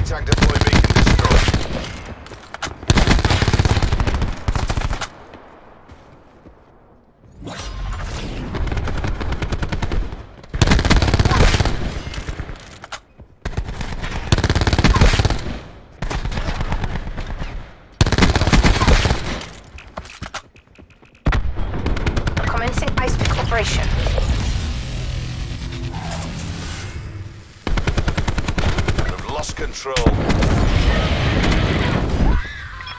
Tag deploy beacon destroyed. Commencing ice pick operation. We've lost control.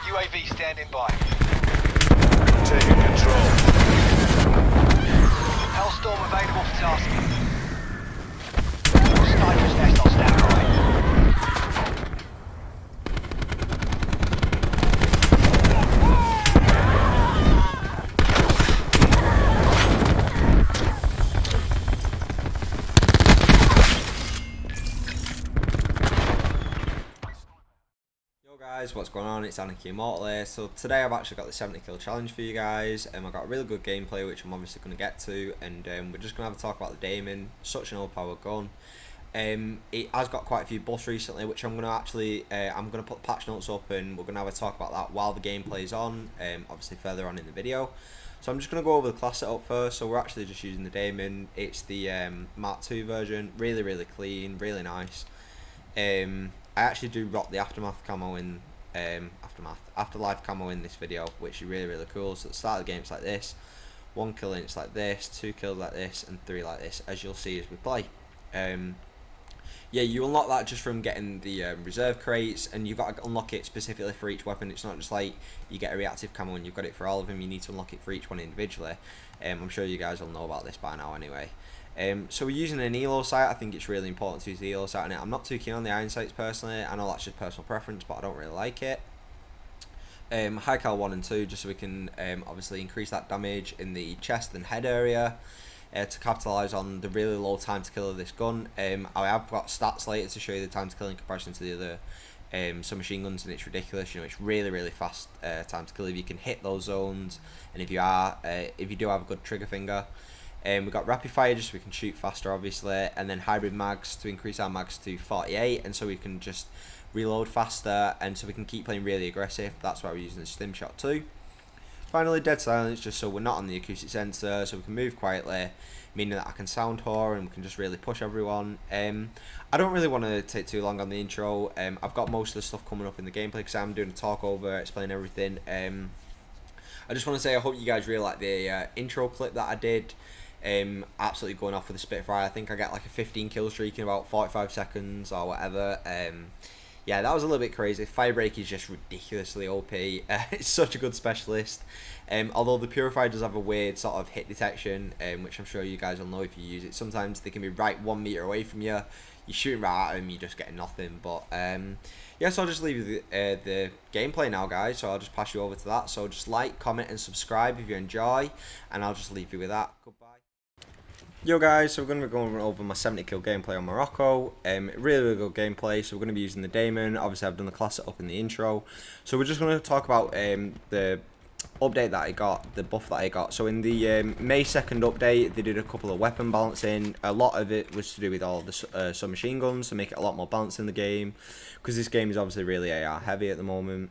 UAV standing by. Taking control. Hellstorm available for tasking. Sniper's nest on standby. Guys, what's going on? It's Anarchy Immortal here. So today I've actually got the 70 kill challenge for you guys, and I've got a really good gameplay which I'm obviously going to get to, and we're just going to have a talk about the Damon. Such an overpowered gun. It has got quite a few buffs recently, which I'm going to actually I'm going to put the patch notes up, and we're going to have a talk about that while the gameplay is on, obviously further on in the video. So I'm just going to go over the class setup first. So we're actually just using the Damon. It's the Mark II version. Really clean, really nice. I actually do rock the Aftermath camo in Afterlife camo in this video, which is really cool. So at the start of the game it's like this, 1 kill in it's like this, 2 kills like this, and 3 like this, as you'll see as we play. Yeah, you unlock that just from getting the reserve crates, and you've got to unlock it specifically for each weapon. It's not just like you get a reactive camo and you've got it for all of them. You need to unlock it for each one individually. I'm sure you guys will know about this by now anyway. So we're using an ELO sight. I think it's really important to use the ELO sight on it. I'm not too keen on the iron sights personally. I know that's just personal preference, but I don't really like it. High cal 1 and 2, just so we can obviously increase that damage in the chest and head area to capitalise on the really low time to kill of this gun. I have got stats later to show you the time to kill in comparison to the other submachine guns, and it's ridiculous. You know, it's really fast time to kill if you can hit those zones, and if you do have a good trigger finger. We've got rapid fire just so we can shoot faster obviously, and then hybrid mags to increase our mags to 48, and so we can just reload faster, and so we can keep playing really aggressive. That's why we're using the stim shot too. Finally, dead silence, just so we're not on the acoustic sensor, so we can move quietly, meaning that I can sound whore and we can just really push everyone. I don't really want to take too long on the intro. I've got most of the stuff coming up in the gameplay because I'm doing a talk over, explain everything. I just want to say I hope you guys really like the intro clip that I did. Absolutely going off with the Spitfire. I think I got like a 15 kill streak in about 45 seconds or whatever. Yeah, that was a little bit crazy. Firebreak is just ridiculously OP. It's such a good specialist. Although the Purifier does have a weird sort of hit detection, which I'm sure you guys will know if you use it. Sometimes they can be right 1 meter away from you. You're shooting right at them, you're just getting nothing. But yeah, so I'll just leave you the gameplay now, guys. So I'll just pass you over to that. So just like, comment, and subscribe if you enjoy, and I'll just leave you with that. Goodbye. Yo guys, so we're going to be going over my 70 kill gameplay on Morocco. Really good gameplay. So we're going to be using the Damon. Obviously I've done the class setup in the intro. So we're just going to talk about the update that I got, the buff that I got. So in the May 2nd update, they did a couple of weapon balancing. A lot of it was to do with all the submachine guns to make it a lot more balanced in the game, because this game is obviously really AR heavy at the moment.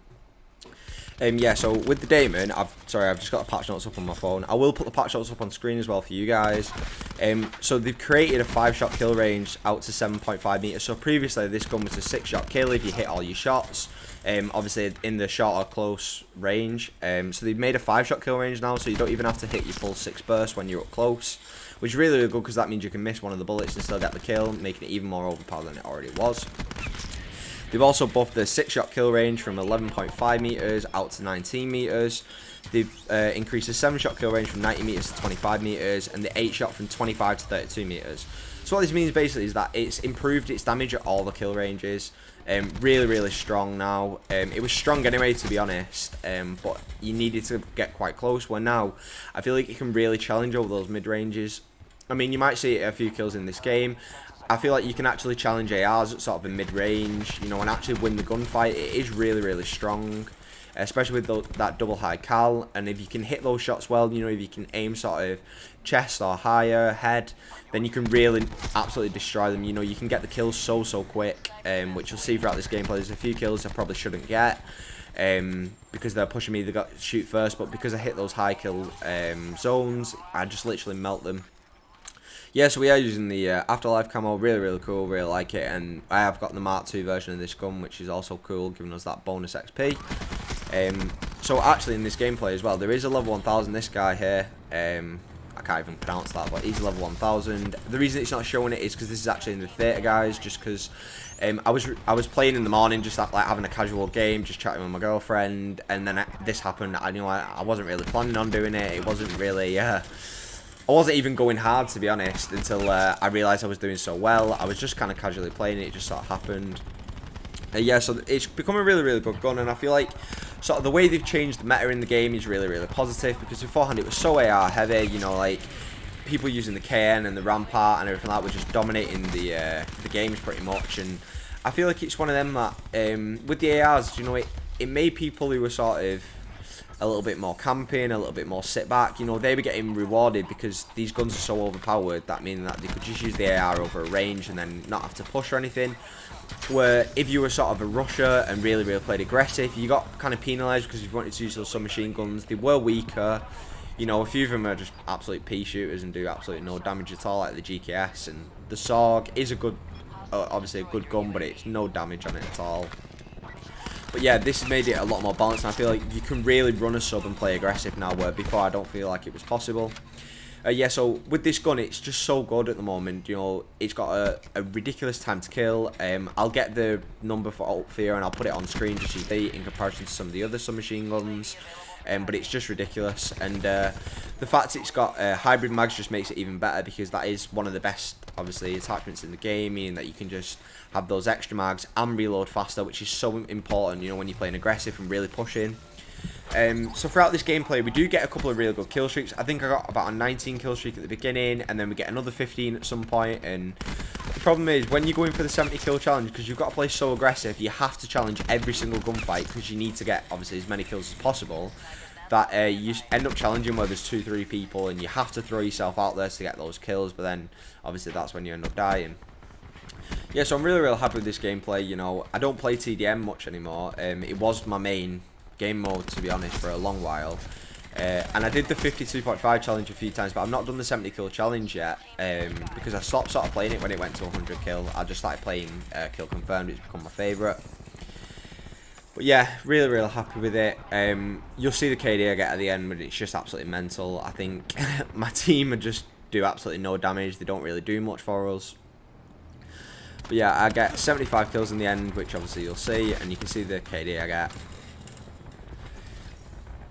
Yeah, so with the Damon, I've just got the patch notes up on my phone. I will put the patch notes up on screen as well for you guys. So they've created a 5-shot kill range out to 7.5 meters. So previously this gun was a 6-shot kill if you hit all your shots. Obviously in the short or close range. So they've made a 5-shot kill range now, so you don't even have to hit your full 6 burst when you're up close, which is really good because that means you can miss one of the bullets and still get the kill, making it even more overpowered than it already was. They've also buffed the 6-shot kill range from 11.5 meters out to 19 meters. They've increased the 7-shot kill range from 90 meters to 25 meters, and the 8-shot from 25 to 32 meters. So what this means basically is that it's improved its damage at all the kill ranges. Really strong now. It was strong anyway, to be honest, but you needed to get quite close. Well, now I feel like it can really challenge over those mid ranges. I mean, you might see a few kills in this game. I feel like you can actually challenge ARs at sort of a mid-range, you know, and actually win the gunfight. It is really strong. especially with that double high cal. And if you can hit those shots well, you know, if you can aim sort of chest or higher, head, then you can really absolutely destroy them. You know, you can get the kills so quick, which you'll see throughout this gameplay. There's a few kills I probably shouldn't get, because they're pushing me, they got to shoot first, but because I hit those high kill zones, I just literally melt them. Yeah, so we are using the Afterlife camo, really cool, really like it, and I have got the Mark II version of this gun, which is also cool, giving us that bonus XP. So actually in this gameplay as well, there is a level 1000, this guy here, I can't even pronounce that, but he's level 1000. The reason it's not showing it is because this is actually in the theatre, guys, just because I was playing in the morning, just like having a casual game, just chatting with my girlfriend, and then this happened. I knew I wasn't really planning on doing it. It wasn't really, I wasn't even going hard, to be honest, until I realised I was doing so well. I was just kind of casually playing it, it just sort of happened. Yeah, so it's become a really good gun, and I feel like sort of the way they've changed the meta in the game is really positive, because beforehand it was so AR heavy, you know, like people using the KN and the Rampart and everything like that were just dominating the games pretty much. And I feel like it's one of them that with the ARs, you know, it made people who were sort of a little bit more camping, a little bit more sit back, you know, they were getting rewarded because these guns are so overpowered, that meaning that they could just use the AR over a range and then not have to push or anything. Where if you were sort of a rusher and really played aggressive, you got kind of penalised because if you wanted to use those submachine guns, they were weaker. You know, a few of them are just absolute pea shooters and do absolutely no damage at all, like the GKS. And the SOG is a good, obviously a good gun, but it's no damage on it at all. But yeah, this has made it a lot more balanced, and I feel like you can really run a sub and play aggressive now, where before I don't feel like it was possible. Yeah, so with this gun, it's just so good at the moment. You know, it's got a ridiculous time to kill. I'll get the number for Alt Fear and I'll put it on screen just so you see in comparison to some of the other submachine guns. But it's just ridiculous, and the fact it's got hybrid mags just makes it even better, because that is one of the best, obviously, attachments in the game, meaning that you can just have those extra mags and reload faster, which is so important, you know, when you're playing aggressive and really pushing. So throughout this gameplay, we do get a couple of really good kill streaks. I think I got about a 19 kill streak at the beginning, and then we get another 15 at some point. And the problem is, when you're going for the 70 kill challenge, because you've got to play so aggressive, you have to challenge every single gunfight, because you need to get, obviously, as many kills as possible. That you end up challenging where there's 2-3 people, and you have to throw yourself out there to get those kills, but then obviously that's when you end up dying. Yeah, so I'm really happy with this gameplay. You know, I don't play TDM much anymore. It was my main game mode, to be honest, for a long while, and I did the 52.5 challenge a few times, but I've not done the 70 kill challenge yet, because I stopped sort of playing it when it went to 100 kill. I just started playing kill confirmed. It's become my favourite. But yeah, really happy with it. You'll see the KD I get at the end, but it's just absolutely mental. I think my team just do absolutely no damage. They don't really do much for us. But yeah, I get 75 kills in the end, which obviously you'll see, and you can see the KD I get.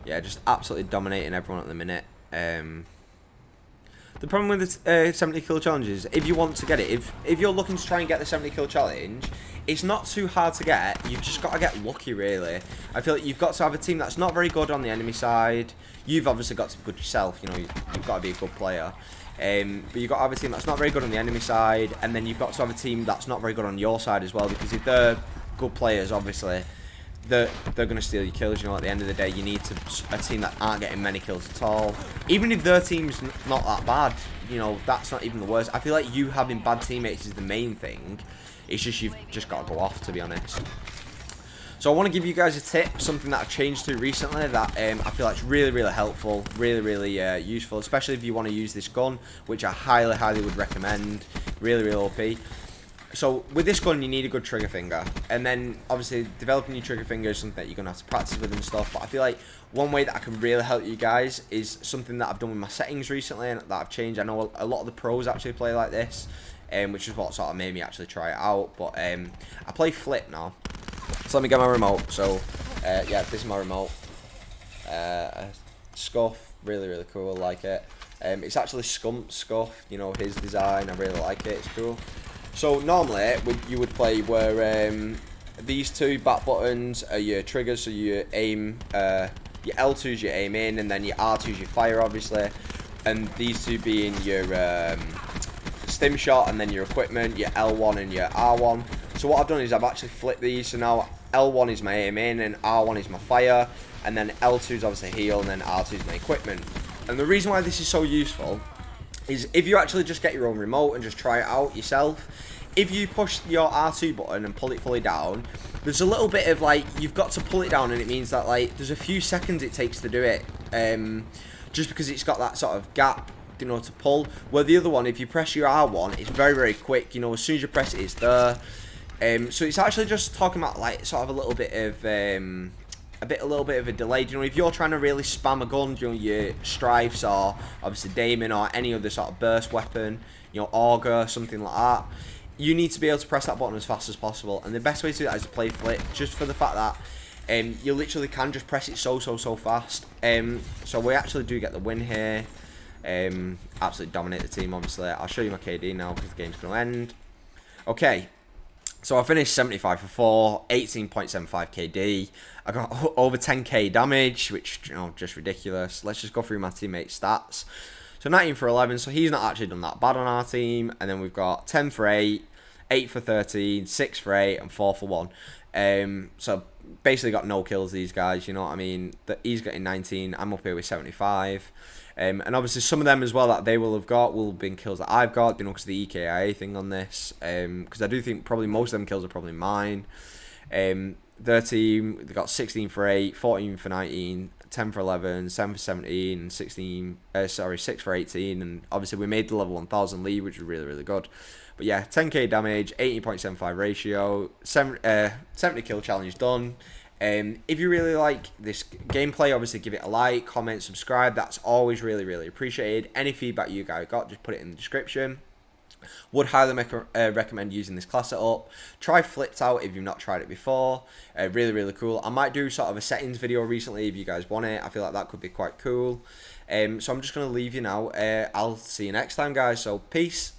Yeah, just absolutely dominating everyone at the minute. The problem with the 70 kill challenge is, if you want to get it, if you're looking to try and get the 70 kill challenge, it's not too hard to get. You've just got to get lucky, really. I feel like you've got to have a team that's not very good on the enemy side. You've obviously got to be good yourself, you know, you've got to be a good player. But you've got to have a team that's not very good on the enemy side, and then you've got to have a team that's not very good on your side as well, because if they're good players, obviously, they're going to steal your kills. You know, at the end of the day, you need a team that aren't getting many kills at all. Even if their team's not that bad, you know, that's not even the worst. I feel like you having bad teammates is the main thing. It's just you've just got to go off, to be honest. So I want to give you guys a tip, something that I've changed to recently that I feel like is really helpful, really useful, especially if you want to use this gun, which I highly would recommend. Really OP. So with this gun, you need a good trigger finger, and then obviously developing your trigger finger is something that you're gonna have to practice with and stuff. But I feel like one way that I can really help you guys is something that I've done with my settings recently and that I've changed. I know a lot of the pros actually play like this, which is what sort of made me actually try it out. But I play flip now, so let me get my remote. So yeah, this is my remote. Scuff, really cool, I like it. It's actually Scumps Scuff, you know, his design. I really like it. It's cool. So normally you would play where these two back buttons are your triggers, so you aim, your L2 is your aim in, and then your R2 is your fire, obviously, and these two being your stim shot, and then your equipment, your L1 and your R1. So what I've done is I've actually flipped these. So now L1 is my aim in, and R1 is my fire, and then L2 is obviously heal, and then R2 is my equipment. And the reason why this is so useful is if you actually just get your own remote and just try it out yourself, if you push your R2 button and pull it fully down, there's a little bit of like, you've got to pull it down, and it means that like there's a few seconds it takes to do it, just because it's got that sort of gap, you know, to pull. Where the other one, if you press your R1, it's very, very quick, you know, as soon as you press it, it's there. So it's actually just talking about like sort of a little bit of a little bit of a delay. You know, if you're trying to really spam a gun, you know, your strifes or obviously Damon or any other sort of burst weapon, you know, auger, something like that, you need to be able to press that button as fast as possible. And the best way to do that is to play flip, just for the fact that you literally can just press it so fast. So we actually do get the win here. Absolutely dominate the team, obviously. I'll show you my KD now because the game's going to end. Okay. So I finished 75 for 4, 18.75 KD. I got over 10k damage, which, you know, just ridiculous. Let's just go through my teammates' stats. So 19 for 11, so he's not actually done that bad on our team. And then we've got 10 for 8, 8 for 13, 6 for 8, and 4 for 1. So basically got no kills, these guys, you know what I mean? He's getting 19, I'm up here with 75. And obviously some of them as well that they will have been kills that I've got, you know, because of the EKIA thing on this. Because I do think probably most of them kills are probably mine. Their team, they got 16 for 8, 14 for 19, 10 for 11, 7 for 17, and 6 for 18. And obviously we made the level 1000 lead, which was really, really good. But yeah, 10k damage, 18.75 ratio, 70 kill challenge done. If you really like this gameplay, obviously give it a like, comment, subscribe. That's always really, really appreciated. Any feedback you guys got, just put it in the description. Would highly recommend using this class setup. Try Flipped out if you've not tried it before. Really, really cool. I might do sort of a settings video recently if you guys want it. I feel like that could be quite cool. So I'm just going to leave you now. I'll see you next time, guys. So peace.